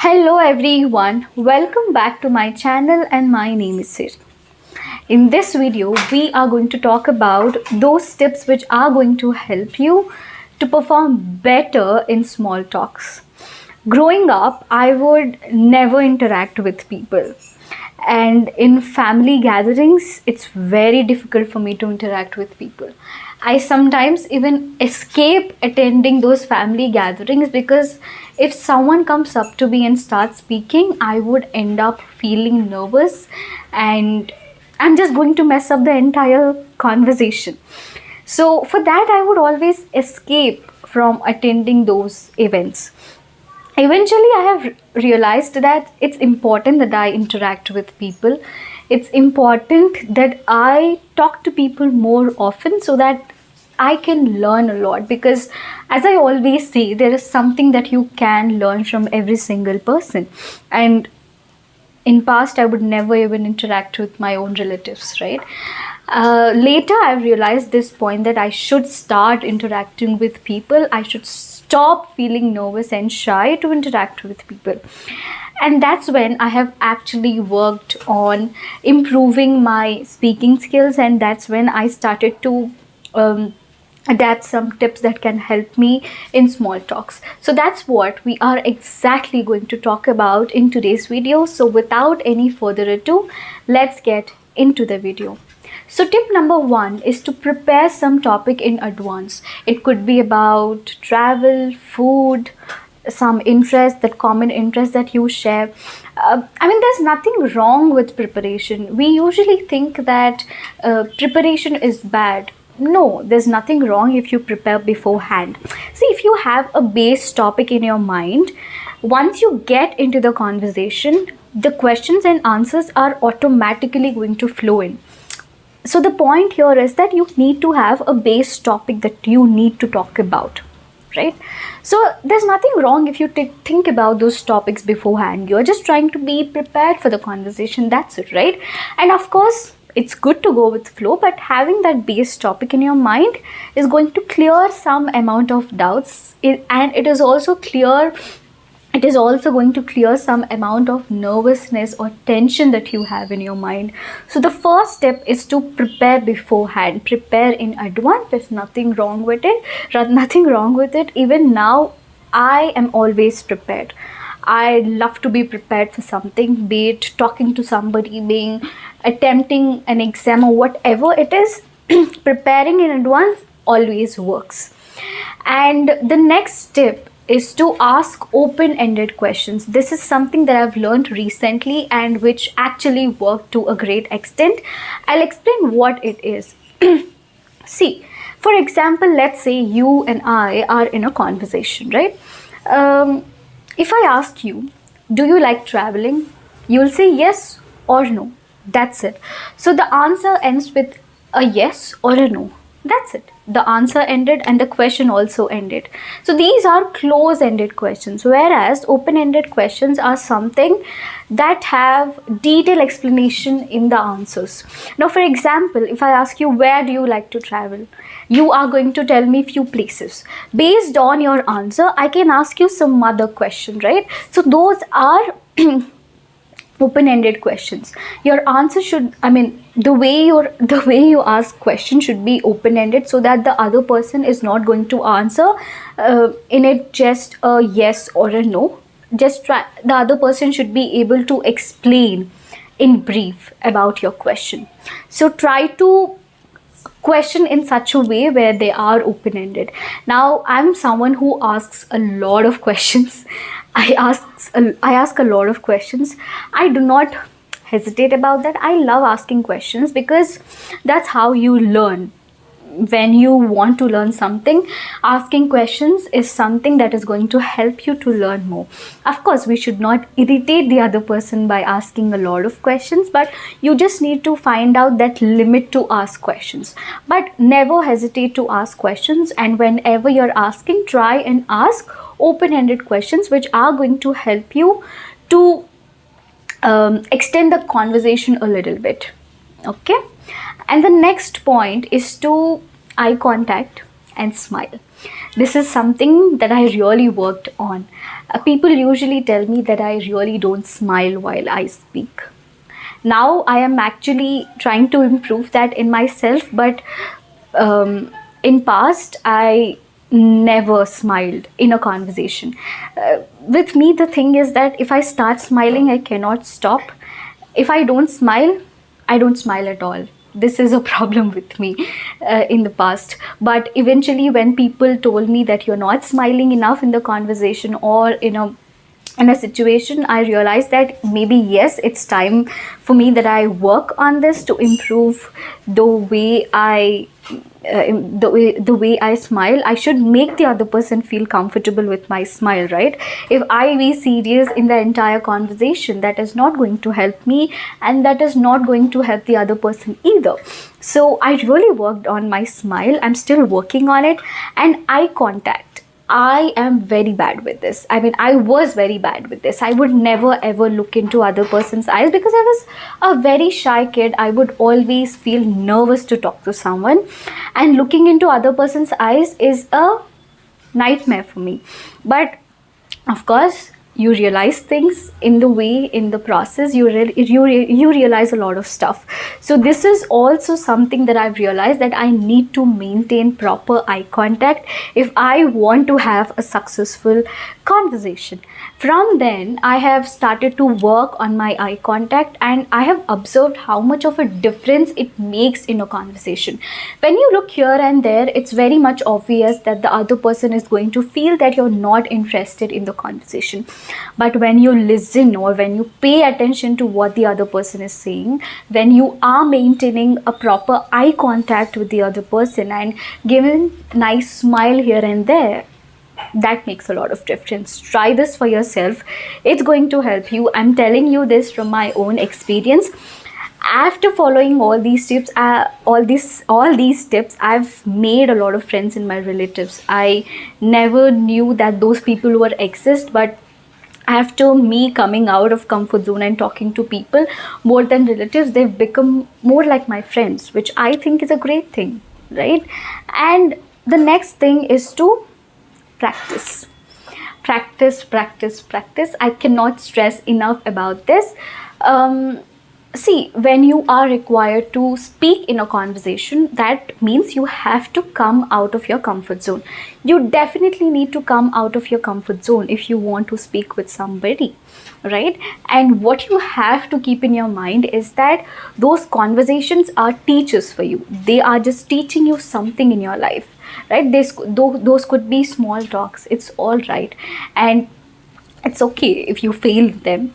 Hello everyone, welcome back to my channel and my name is Siri. In this video, we are going to talk about those tips which are going to help you to perform better in small talks. Growing up, I would never interact with people. And in family gatherings, it's very difficult for me to interact with people. I sometimes even escape attending those family gatherings because if someone comes up to me and starts speaking, I would end up feeling nervous and I'm just going to mess up the entire conversation. So for that, I would always escape from attending those events. Eventually, I have realized that it's important that I interact with people. It's important that I talk to people more often so that I can learn a lot, because as I always say, there is something that you can learn from every single person. And in past, I would never even interact with my own relatives, right? Later, I've realized this point that I should start interacting with people. I should stop feeling nervous and shy to interact with people. And that's when I have actually worked on improving my speaking skills, and that's when I started to adapt some tips that can help me in small talks. So that's what we are exactly going to talk about in today's video. So without any further ado, let's get into the video. So tip number 1 is to prepare some topic in advance. It could be about travel, food, some interest, that common interest that you share. There's nothing wrong with preparation. We usually think that preparation is bad. No, there's nothing wrong if you prepare beforehand. See, if you have a base topic in your mind, once you get into the conversation, the questions and answers are automatically going to flow in. So the point here is that you need to have a base topic that you need to talk about, right? So there's nothing wrong if you think about those topics beforehand. You're just trying to be prepared for the conversation. That's it, right? And of course, it's good to go with flow, but having that base topic in your mind is going to clear some amount of doubts, and it is also going to clear some amount of nervousness or tension that you have in your mind. So the first step is to prepare beforehand. Prepare in advance. There's nothing wrong with it. Even now, I am always prepared. I love to be prepared for something, be it talking to somebody, being attempting an exam or whatever it is. Preparing in advance always works. And the next tip is to ask open-ended questions. This is something that I've learned recently and which actually worked to a great extent. I'll explain what it is. See, for example, let's say you and I are in a conversation, right? If I ask you, do you like traveling? You'll say yes or no. That's it. So the answer ends with a yes or a no. That's it. The answer ended and the question also ended. So these are close-ended questions, whereas open-ended questions are something that have detailed explanation in the answers. Now, for example, if I ask you, where do you like to travel? You are going to tell me few places. Based on your answer, I can ask you some other question, right? So those are open-ended questions. Your answer should, the way you ask question should be open-ended, so that the other person is not going to answer in it just a yes or a no. The other person should be able to explain in brief about your question. So try to question in such a way where they are open-ended. Now, I'm someone who asks a lot of questions. I ask a lot of questions. I do not hesitate about that. I love asking questions because that's how you learn. When you want to learn something, asking questions is something that is going to help you to learn more. Of course, we should not irritate the other person by asking a lot of questions, but you just need to find out that limit to ask questions. But never hesitate to ask questions, and whenever you're asking, try and ask open-ended questions which are going to help you to extend the conversation a little bit. Okay? And the next point is to eye contact and smile. This is something that I really worked on. People usually tell me that I really don't smile while I speak. Now I am actually trying to improve that in myself, but in past I never smiled in a conversation. With me, the thing is that if I start smiling, I cannot stop. If I don't smile, I don't smile at all. This is a problem with me in the past. But eventually, when people told me that you're not smiling enough in the conversation or in a situation, I realized that maybe yes, it's time for me that I work on this to improve the way the way I smile. I should make the other person feel comfortable with my smile, right? If I be serious in the entire conversation, that is not going to help me, and that is not going to help the other person either. So I really worked on my smile. I'm still working on it. And eye contact, I am very bad with this. I mean, I was very bad with this. I would never ever look into other person's eyes because I was a very shy kid. I would always feel nervous to talk to someone, and looking into other person's eyes is a nightmare for me. But of course, you realize things in the way, in the process, you realize a lot of stuff. So this is also something that I've realized, that I need to maintain proper eye contact if I want to have a successful conversation. From then I have started to work on my eye contact, and I have observed how much of a difference it makes in a conversation. When you look here and there, it's very much obvious that the other person is going to feel that you're not interested in the conversation. But when you listen, or when you pay attention to what the other person is saying, when you are maintaining a proper eye contact with the other person and giving a nice smile here and there, that makes a lot of difference. Try this for yourself. It's going to help you. I'm telling you this from my own experience. After following all these tips, all these tips, I've made a lot of friends in my relatives. I never knew that those people were exist, but after me coming out of comfort zone and talking to people more than relatives, they've become more like my friends, which I think is a great thing, right? And the next thing is to practice. Practice. I cannot stress enough about this. See, when you are required to speak in a conversation, that means you have to come out of your comfort zone. You definitely need to come out of your comfort zone if you want to speak with somebody, right? And what you have to keep in your mind is that those conversations are teachers for you. They are just teaching you something in your life, right? Those could be small talks. It's all right. And it's okay if you fail them.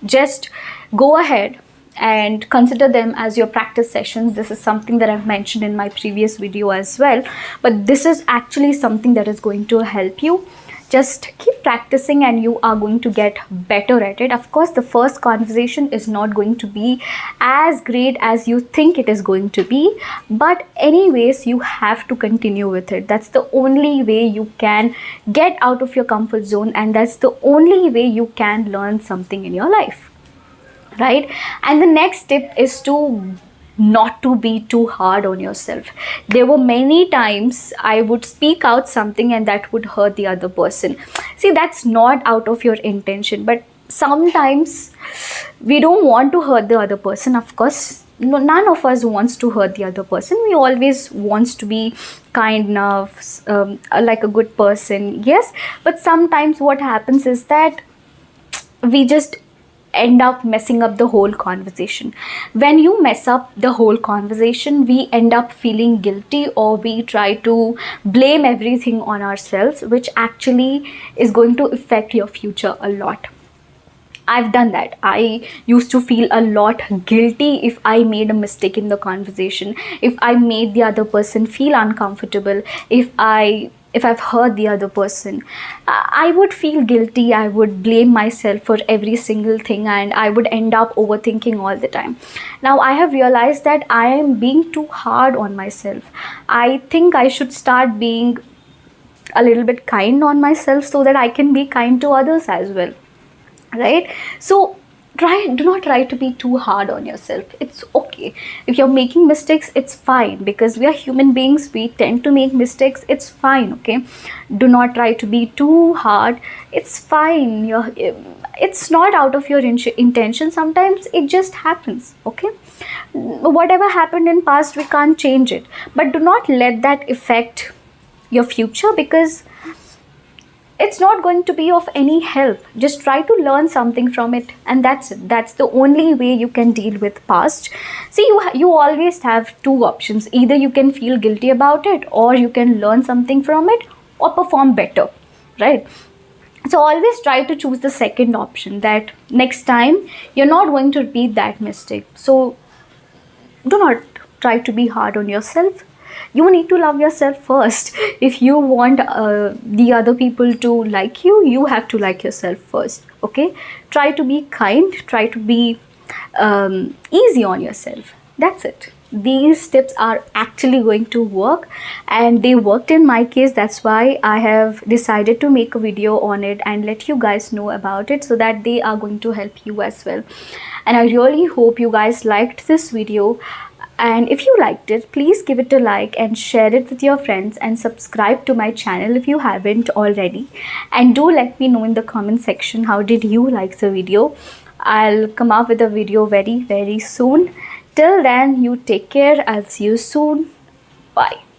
Just go ahead and consider them as your practice sessions. This is something that I've mentioned in my previous video as well, but this is actually something that is going to help you. Just keep practicing and you are going to get better at it. Of course, the first conversation is not going to be as great as you think it is going to be, but anyways, you have to continue with it. That's the only way you can get out of your comfort zone, and that's the only way you can learn something in your life, right? And the next tip is to not to be too hard on yourself. There were many times I would speak out something and that would hurt the other person. See, that's not out of your intention, but sometimes we don't want to hurt the other person. Of course, no, none of us wants to hurt the other person. We always wants to be kind enough, like a good person, yes. But sometimes what happens is that we just end up messing up the whole conversation. When you mess up the whole conversation, we end up feeling guilty, or we try to blame everything on ourselves, which actually is going to affect your future a lot. I've done that. I used to feel a lot guilty if I made a mistake in the conversation, if I made the other person feel uncomfortable, if I've hurt the other person. I would feel guilty. I would blame myself for every single thing, and I would end up overthinking all the time. Now I have realized that I am being too hard on myself. I think I should start being a little bit kind on myself so that I can be kind to others as well, right? So do not try to be too hard on yourself. It's okay okay. If you're making mistakes, it's fine, because we are human beings, we tend to make mistakes. It's fine, okay. Do not try to be too hard. It's fine. It's not out of your intention. Sometimes it just happens, okay. Whatever happened in past, we can't change it, but do not let that affect your future, because it's not going to be of any help. Just try to learn something from it, and that's it. That's the only way you can deal with past. See, you always have two options. Either you can feel guilty about it, or you can learn something from it or perform better, right? So always try to choose the second option, that next time you're not going to repeat that mistake. So do not try to be hard on yourself. You need to love yourself first. If you want the other people to like you, you have to like yourself first, okay. Try to be kind, try to be easy on yourself. That's it. These tips are actually going to work, and they worked in my case. That's why I have decided to make a video on it and let you guys know about it, so that they are going to help you as well. And I really hope you guys liked this video. And if you liked it, please give it a like and share it with your friends, and subscribe to my channel if you haven't already. And do let me know in the comment section, how did you like the video. I'll come up with a video very, very soon. Till then, you take care. I'll see you soon. Bye.